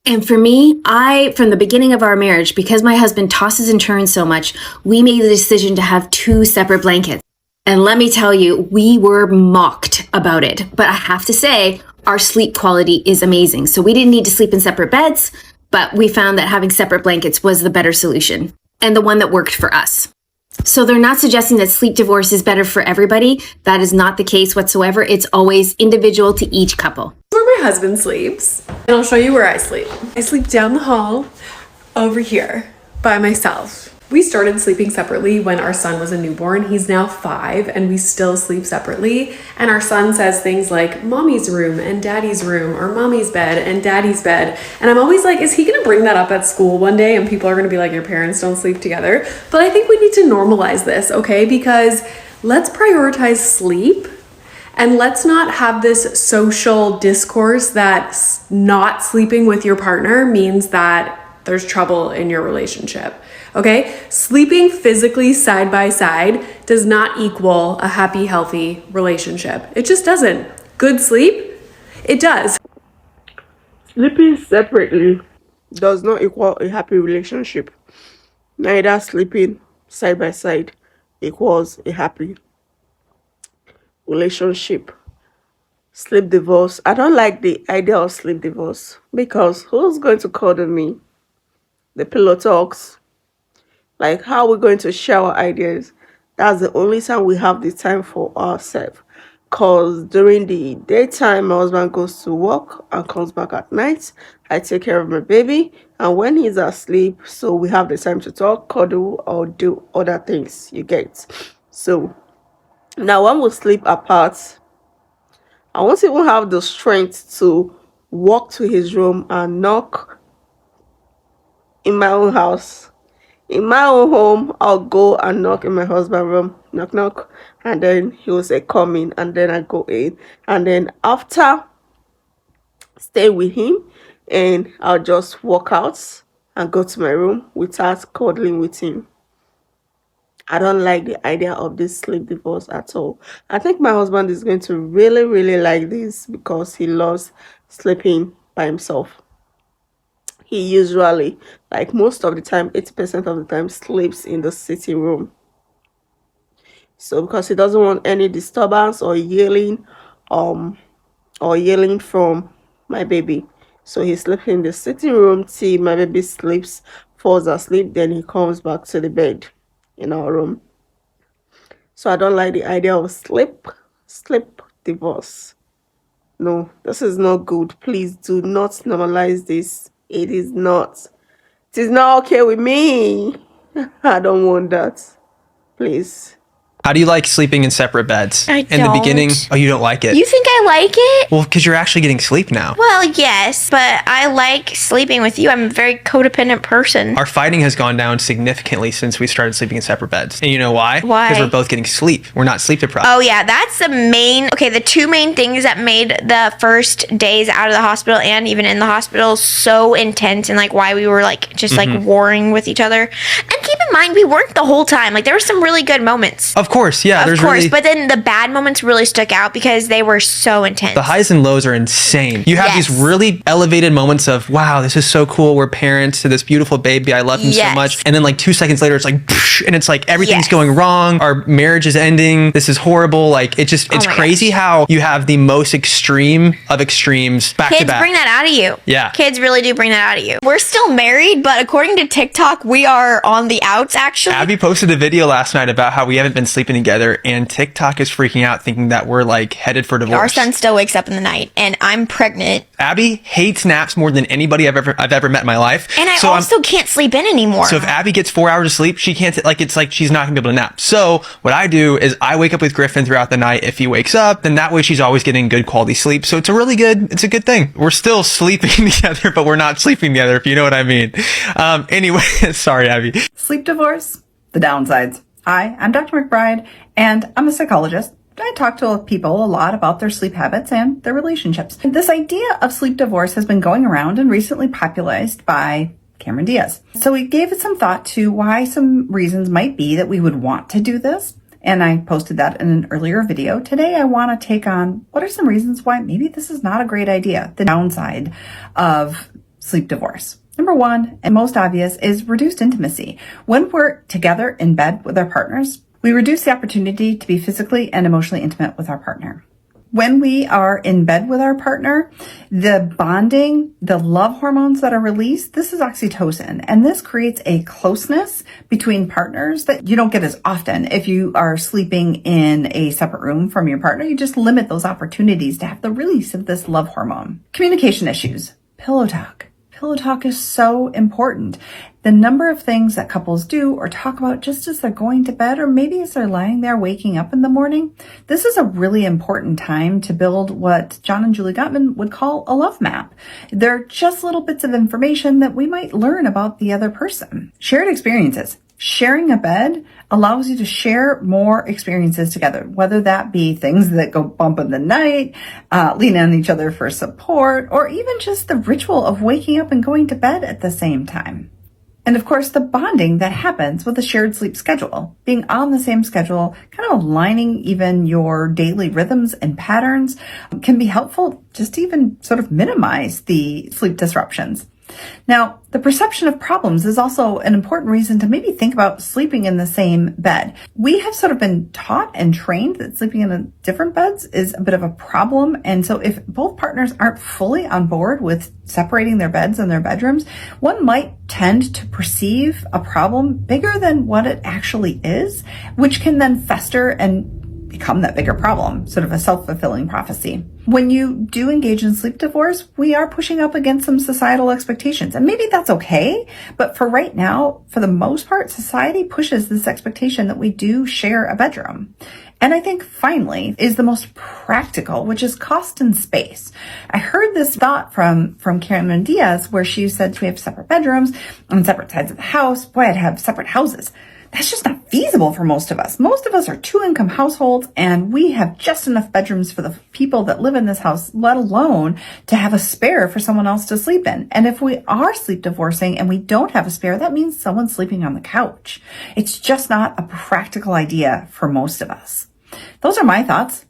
And for me, from the beginning of our marriage, because my husband tosses and turns so much, we made the decision to have 2 separate blankets. And let me tell you, we were mocked about it. But I have to say, our sleep quality is amazing. So we didn't need to sleep in separate beds, but we found that having separate blankets was the better solution and the one that worked for us. So they're not suggesting that sleep divorce is better for everybody. That is not the case whatsoever. It's always individual to each couple. Where my husband sleeps, and I'll show you where I sleep. I sleep down the hall over here by myself. We started sleeping separately when our son was a newborn. He's now 5 and we still sleep separately. And our son says things like mommy's room and daddy's room, or mommy's bed and daddy's bed. And I'm always like, is he gonna bring that up at school one day and people are gonna be like, your parents don't sleep together? But I think we need to normalize this, okay? Because let's prioritize sleep. And let's not have this social discourse that not sleeping with your partner means that there's trouble in your relationship. Okay? Sleeping physically side by side does not equal a happy, healthy relationship. It just doesn't. Good sleep, it does. Sleeping separately does not equal a happy relationship. Neither sleeping side by side equals a happy relationship. Sleep divorce. I don't like the idea of sleep divorce because who's going to cuddle me? The pillow talks. Like, how are we going to share our ideas? That's the only time we have the time for ourselves. Because during the daytime, my husband goes to work and comes back at night. I take care of my baby. And when he's asleep, so we have the time to talk, cuddle, or do other things, you get. So, now when we sleep apart, I won't even have the strength to walk to his room and knock in my own house. In my own home, I'll go and knock in my husband's room, knock, knock, and then he will say, come in, and then I go in. And then after stay with him, and I'll just walk out and go to my room without cuddling with him. I don't like the idea of this sleep divorce at all. I think my husband is going to really, really like this because he loves sleeping by himself. He usually, like most of the time, 80% of the time, sleeps in the sitting room. So because he doesn't want any disturbance or yelling from my baby. So he sleeps in the sitting room till my baby sleeps, falls asleep, then he comes back to the bed in our room. So I don't like the idea of sleep divorce. No, this is not good. Please do not normalize this. It is not okay with me. I don't want that. Please. How do you like sleeping in separate beds? I In the beginning, oh, you don't like it? You think I like it? Well, because you're actually getting sleep now. Well, yes, but I like sleeping with you. I'm a very codependent person. Our fighting has gone down significantly since we started sleeping in separate beds. And you know why? Why? Because we're both getting sleep. We're not sleep deprived. Oh, yeah, that's the two main things that made the first days out of the hospital and even in the hospital so intense, and like why we were like just like warring with each other. And keep in mind, we weren't the whole time. Like there were some really good moments. Of course, yeah. Of course, but then the bad moments really stuck out because they were so intense. The highs and lows are insane. You have these really elevated moments of, wow, this is so cool. We're parents to this beautiful baby. I love him so much. And then like 2 seconds later, it's like, and it's like everything's going wrong. Our marriage is ending. This is horrible. Like it's crazy how you have the most extreme of extremes back to back. Kids bring that out of you. Yeah. Kids really do bring that out of you. We're still married, but according to TikTok, we are on the outs actually. Abby posted a video last night about how we haven't been sleeping together, and TikTok is freaking out thinking that we're like headed for divorce. Our son still wakes up in the night and I'm pregnant. Abby hates naps more than anybody I've ever met in my life. And I also can't sleep in anymore. So if Abby gets 4 hours of sleep, she can't, it's like she's not gonna be able to nap. So what I do is I wake up with Griffin throughout the night. If he wakes up, then that way she's always getting good quality sleep. So it's a good thing. We're still sleeping together, but we're not sleeping together, if you know what I mean. Anyway, sorry, Abby. Sleep divorce, the downsides. Hi, I'm Dr. McBride, and I'm a psychologist. I talk to people a lot about their sleep habits and their relationships. This idea of sleep divorce has been going around and recently popularized by Cameron Diaz. So we gave it some thought to why some reasons might be that we would want to do this. And I posted that in an earlier video. Today, I want to take on what are some reasons why maybe this is not a great idea. The downside of sleep divorce. Number one, and most obvious, is reduced intimacy. When we're together in bed with our partners, we reduce the opportunity to be physically and emotionally intimate with our partner. When we are in bed with our partner, the bonding, the love hormones that are released, this is oxytocin, and this creates a closeness between partners that you don't get as often if you are sleeping in a separate room from your partner. You just limit those opportunities to have the release of this love hormone. Communication issues, pillow talk. Pillow talk is so important. The number of things that couples do or talk about just as they're going to bed, or maybe as they're lying there waking up in the morning, this is a really important time to build what John and Julie Gottman would call a love map. They're just little bits of information that we might learn about the other person. Shared experiences. Sharing a bed allows you to share more experiences together, whether that be things that go bump in the night, lean on each other for support, or even just the ritual of waking up and going to bed at the same time. And of course, the bonding that happens with a shared sleep schedule, being on the same schedule, kind of aligning even your daily rhythms and patterns can be helpful just to even sort of minimize the sleep disruptions. Now, the perception of problems is also an important reason to maybe think about sleeping in the same bed. We have sort of been taught and trained that sleeping in different beds is a bit of a problem. And so if both partners aren't fully on board with separating their beds and their bedrooms, one might tend to perceive a problem bigger than what it actually is, which can then fester and become that bigger problem, sort of a self-fulfilling prophecy. When you do engage in sleep divorce, we are pushing up against some societal expectations, and maybe that's okay. But for right now, for the most part, society pushes this expectation that we do share a bedroom. And I think finally is the most practical, which is cost and space. I heard this thought from Cameron Diaz, where she said we have separate bedrooms on separate sides of the house. Boy, I'd have separate houses. That's just not feasible for most of us. Most of us are two-income households, and we have just enough bedrooms for the people that live in this house, let alone to have a spare for someone else to sleep in. And if we are sleep divorcing and we don't have a spare, that means someone's sleeping on the couch. It's just not a practical idea for most of us. Those are my thoughts.